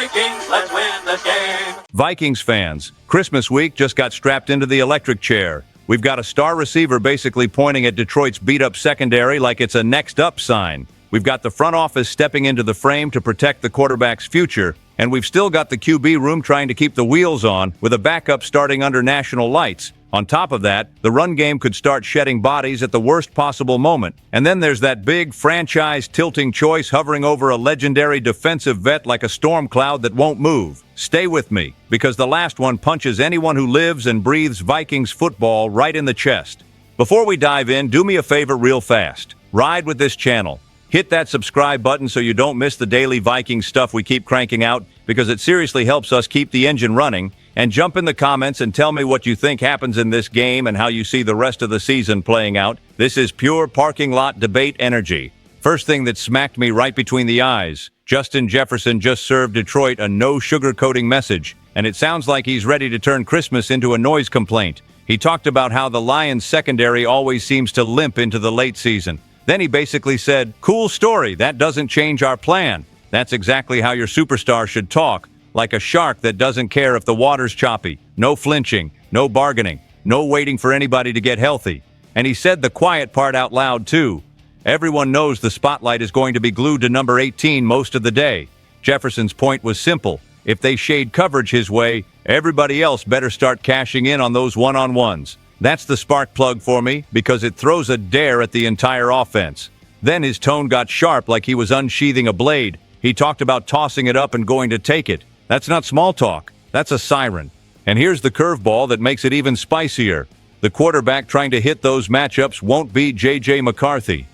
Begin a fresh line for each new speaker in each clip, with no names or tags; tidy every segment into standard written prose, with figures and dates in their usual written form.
Vikings, let's win this game.
Vikings fans, Christmas week just got strapped into the electric chair. We've got a star receiver basically pointing at Detroit's beat-up secondary like it's a next-up sign. We've got the front office stepping into the frame to protect the quarterback's future, and we've still got the QB room trying to keep the wheels on with a backup starting under national lights. On top of that, the run game could start shedding bodies at the worst possible moment. And then there's that big franchise-tilting choice hovering over a legendary defensive vet like a storm cloud that won't move. Stay with me, because the last one punches anyone who lives and breathes Vikings football right in the chest. Before we dive in, do me a favor real fast. Ride with this channel. Hit that subscribe button so you don't miss the daily Vikings stuff we keep cranking out, because it seriously helps us keep the engine running. And jump in the comments and tell me what you think happens in this game and how you see the rest of the season playing out. This is pure parking lot debate energy. First thing that smacked me right between the eyes, Justin Jefferson just served Detroit a no sugarcoating message, and it sounds like he's ready to turn Christmas into a noise complaint. He talked about how the Lions secondary always seems to limp into the late season. Then he basically said, "Cool story, that doesn't change our plan." That's exactly how your superstar should talk. Like a shark that doesn't care if the water's choppy. No flinching, no bargaining, no waiting for anybody to get healthy. And he said the quiet part out loud too. Everyone knows the spotlight is going to be glued to number 18 most of the day. Jefferson's point was simple. If they shade coverage his way, everybody else better start cashing in on those one-on-ones. That's the spark plug for me, because it throws a dare at the entire offense. Then his tone got sharp like he was unsheathing a blade. He talked about tossing it up and going to take it. That's not small talk. That's a siren. And here's the curveball that makes it even spicier. The quarterback trying to hit those matchups won't be J.J. McCarthy.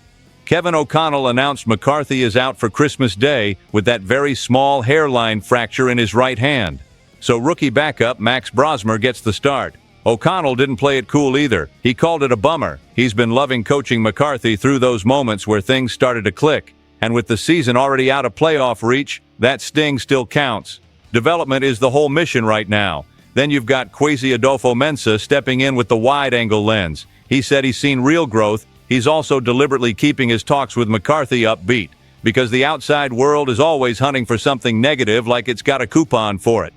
Kevin O'Connell announced McCarthy is out for Christmas Day with that very small hairline fracture in his right hand. So rookie backup Max Brosmer gets the start. O'Connell didn't play it cool either. He called it a bummer. He's been loving coaching McCarthy through those moments where things started to click. And with the season already out of playoff reach, that sting still counts. Development is the whole mission right now. Then you've got Kwesi Adolfo-Mensah stepping in with the wide-angle lens. He said he's seen real growth. He's also deliberately keeping his talks with McCarthy upbeat, because the outside world is always hunting for something negative like it's got a coupon for it.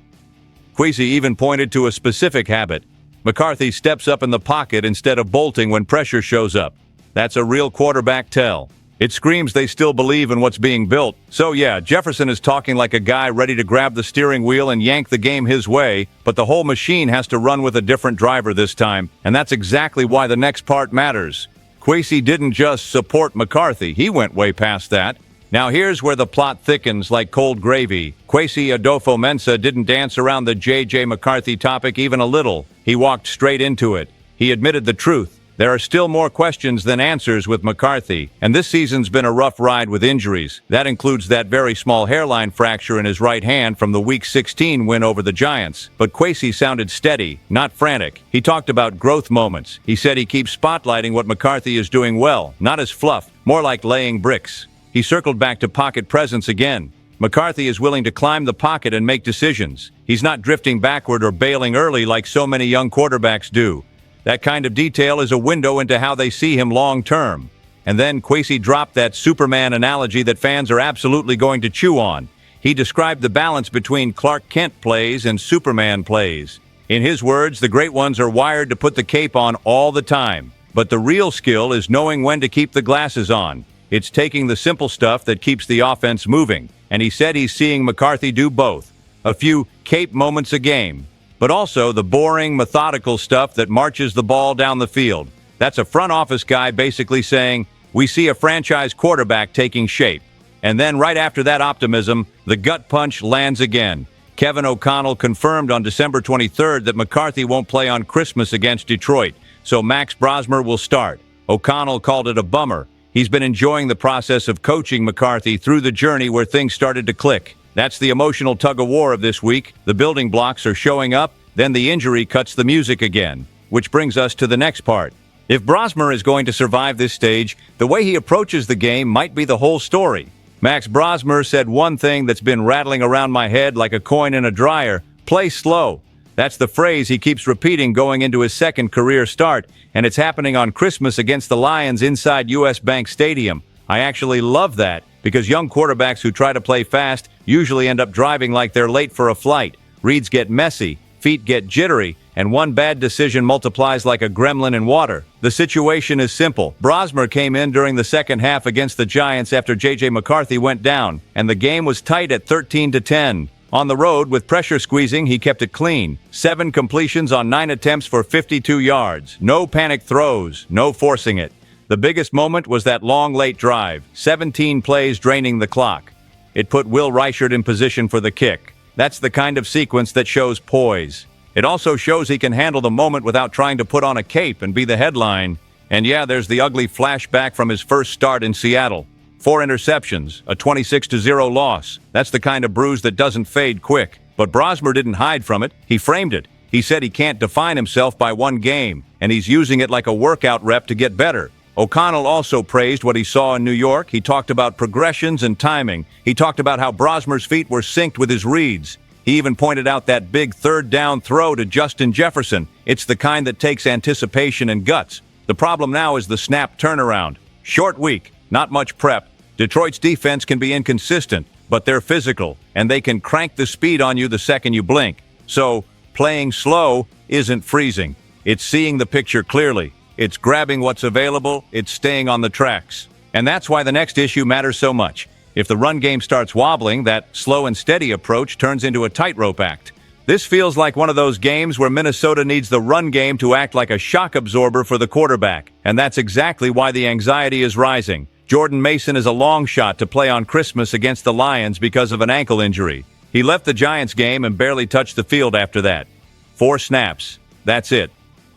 Kwesi even pointed to a specific habit. McCarthy steps up in the pocket instead of bolting when pressure shows up. That's a real quarterback tell. It screams they still believe in what's being built. So yeah, Jefferson is talking like a guy ready to grab the steering wheel and yank the game his way, but the whole machine has to run with a different driver this time, and that's exactly why the next part matters. Kwesi didn't just support McCarthy, he went way past that. Now here's where the plot thickens like cold gravy. Kwesi Adolfo-Mensah didn't dance around the J.J. McCarthy topic even a little. He walked straight into it. He admitted the truth. There are still more questions than answers with McCarthy, and this season's been a rough ride with injuries. That includes that very small hairline fracture in his right hand from the Week 16 win over the Giants. But Kwesi sounded steady, not frantic. He talked about growth moments. He said he keeps spotlighting what McCarthy is doing well, not as fluff, more like laying bricks. He circled back to pocket presence again. McCarthy is willing to climb the pocket and make decisions. He's not drifting backward or bailing early like so many young quarterbacks do. That kind of detail is a window into how they see him long-term. And then Kwesi dropped that Superman analogy that fans are absolutely going to chew on. He described the balance between Clark Kent plays and Superman plays. In his words, the great ones are wired to put the cape on all the time. But the real skill is knowing when to keep the glasses on. It's taking the simple stuff that keeps the offense moving. And he said he's seeing McCarthy do both. A few cape moments a game, but also the boring, methodical stuff that marches the ball down the field. That's a front office guy basically saying, we see a franchise quarterback taking shape. And then right after that optimism, the gut punch lands again. Kevin O'Connell confirmed on December 23rd that McCarthy won't play on Christmas against Detroit, so Max Brosmer will start. O'Connell called it a bummer. He's been enjoying the process of coaching McCarthy through the journey where things started to click. That's the emotional tug-of-war of this week. The building blocks are showing up, then the injury cuts the music again. Which brings us to the next part. If Brosmer is going to survive this stage, the way he approaches the game might be the whole story. Max Brosmer said one thing that's been rattling around my head like a coin in a dryer: play slow. That's the phrase he keeps repeating going into his second career start, and it's happening on Christmas against the Lions inside US Bank Stadium. I actually love that, because young quarterbacks who try to play fast usually end up driving like they're late for a flight. Reads get messy, feet get jittery, and one bad decision multiplies like a gremlin in water. The situation is simple. Brosmer came in during the second half against the Giants after J.J. McCarthy went down, and the game was tight at 13-10. On the road, with pressure squeezing, he kept it clean. 7 completions on 9 attempts for 52 yards. No panic throws, no forcing it. The biggest moment was that long late drive, 17 plays draining the clock. It put Will Reichert in position for the kick. That's the kind of sequence that shows poise. It also shows he can handle the moment without trying to put on a cape and be the headline. And yeah, there's the ugly flashback from his first start in Seattle. 4 interceptions, a 26-0 loss. That's the kind of bruise that doesn't fade quick. But Brosmer didn't hide from it. He framed it. He said he can't define himself by one game, and he's using it like a workout rep to get better. O'Connell also praised what he saw in New York. He talked about progressions and timing. He talked about how Brosmer's feet were synced with his reads. He even pointed out that big third down throw to Justin Jefferson. It's the kind that takes anticipation and guts. The problem now is the snap turnaround. Short week, not much prep. Detroit's defense can be inconsistent, but they're physical, and they can crank the speed on you the second you blink. So, playing slow isn't freezing. It's seeing the picture clearly. It's grabbing what's available. It's staying on the tracks. And that's why the next issue matters so much. If the run game starts wobbling, that slow and steady approach turns into a tightrope act. This feels like one of those games where Minnesota needs the run game to act like a shock absorber for the quarterback. And that's exactly why the anxiety is rising. Jordan Mason is a long shot to play on Christmas against the Lions because of an ankle injury. He left the Giants game and barely touched the field after that. 4 snaps. That's it.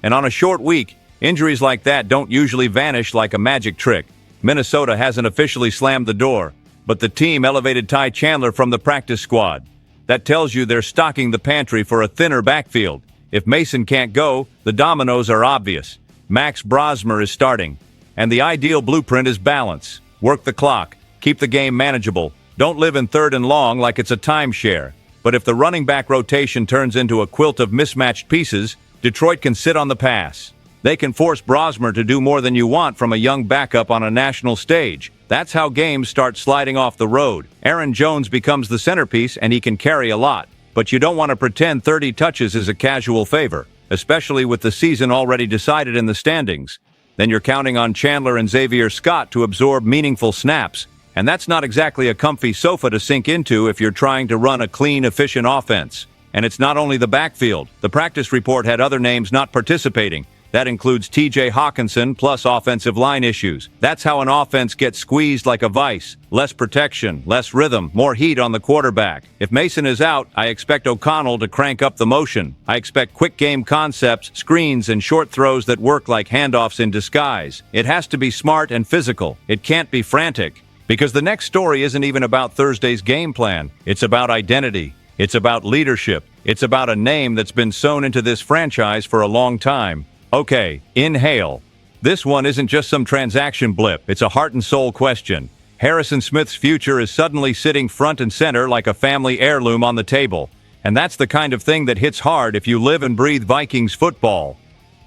And on a short week, injuries like that don't usually vanish like a magic trick. Minnesota hasn't officially slammed the door, but the team elevated Ty Chandler from the practice squad. That tells you they're stocking the pantry for a thinner backfield. If Mason can't go, the dominoes are obvious. Max Brosmer is starting. And the ideal blueprint is balance. Work the clock. Keep the game manageable. Don't live in third and long like it's a timeshare. But if the running back rotation turns into a quilt of mismatched pieces, Detroit can sit on the pass. They can force Brosmer to do more than you want from a young backup on a national stage. That's how games start sliding off the road. Aaron Jones becomes the centerpiece, and he can carry a lot. But you don't want to pretend 30 touches is a casual favor, especially with the season already decided in the standings. Then you're counting on Chandler and Xavier Scott to absorb meaningful snaps. And that's not exactly a comfy sofa to sink into if you're trying to run a clean, efficient offense. And it's not only the backfield. The practice report had other names not participating. That includes T.J. Hawkinson plus offensive line issues. That's how an offense gets squeezed like a vice. Less protection, less rhythm, more heat on the quarterback. If Mason is out, I expect O'Connell to crank up the motion. I expect quick game concepts, screens, and short throws that work like handoffs in disguise. It has to be smart and physical. It can't be frantic. Because the next story isn't even about Thursday's game plan. It's about identity. It's about leadership. It's about a name that's been sewn into this franchise for a long time. Okay, inhale. This one isn't just some transaction blip. It's a heart and soul question. Harrison Smith's future is suddenly sitting front and center like a family heirloom on the table. And that's the kind of thing that hits hard if you live and breathe Vikings football.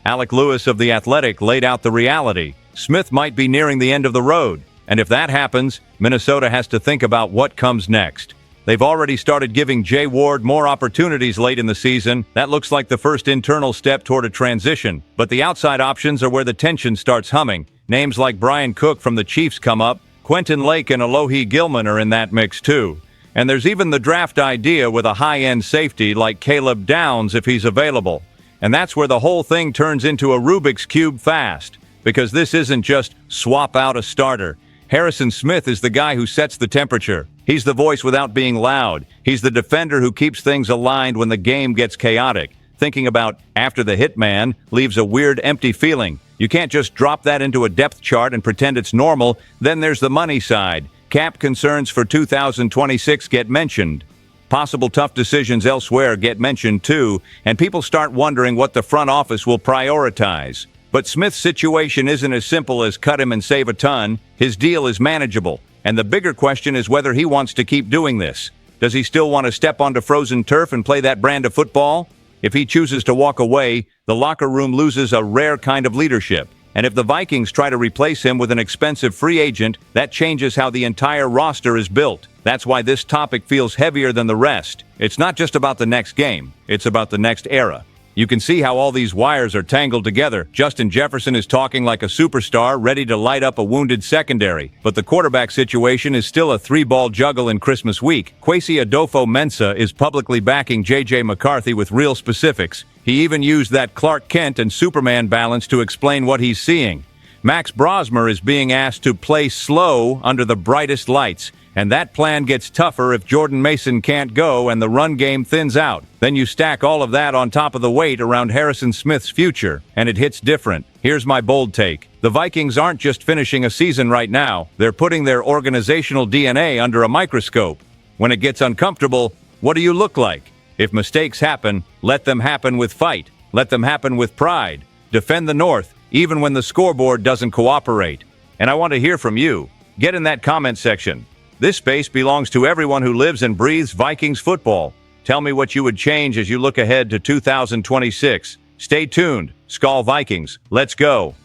Alec Lewis of The Athletic laid out the reality. Smith might be nearing the end of the road. And if that happens, Minnesota has to think about what comes next. They've already started giving Jay Ward more opportunities late in the season. That looks like the first internal step toward a transition. But the outside options are where the tension starts humming. Names like Brian Cook from the Chiefs come up. Quentin Lake and Alohi Gilman are in that mix too. And there's even the draft idea with a high-end safety like Caleb Downs if he's available. And that's where the whole thing turns into a Rubik's Cube fast. Because this isn't just swap out a starter. Harrison Smith is the guy who sets the temperature. He's the voice without being loud. He's the defender who keeps things aligned when the game gets chaotic. Thinking about after the hitman leaves a weird empty feeling. You can't just drop that into a depth chart and pretend it's normal. Then there's the money side. Cap concerns for 2026 get mentioned. Possible tough decisions elsewhere get mentioned too, and people start wondering what the front office will prioritize. But Smith's situation isn't as simple as cut him and save a ton. His deal is manageable. And the bigger question is whether he wants to keep doing this. Does he still want to step onto frozen turf and play that brand of football? If he chooses to walk away, the locker room loses a rare kind of leadership. And if the Vikings try to replace him with an expensive free agent, that changes how the entire roster is built. That's why this topic feels heavier than the rest. It's not just about the next game, it's about the next era. You can see how all these wires are tangled together. Justin Jefferson is talking like a superstar, ready to light up a wounded secondary. But the quarterback situation is still a three-ball juggle in Christmas week. Kwesi Adofo-Mensah is publicly backing J.J. McCarthy with real specifics. He even used that Clark Kent and Superman balance to explain what he's seeing. Max Brosmer is being asked to play slow under the brightest lights. And that plan gets tougher if Jordan Mason can't go and the run game thins out. Then you stack all of that on top of the weight around Harrison Smith's future, and it hits different. Here's my bold take. The Vikings aren't just finishing a season right now, they're putting their organizational DNA under a microscope. When it gets uncomfortable, what do you look like? If mistakes happen, let them happen with fight. Let them happen with pride. Defend the North, even when the scoreboard doesn't cooperate. And I want to hear from you. Get in that comment section. This space belongs to everyone who lives and breathes Vikings football. Tell me what you would change as you look ahead to 2026. Stay tuned. SKOL Vikings, let's go.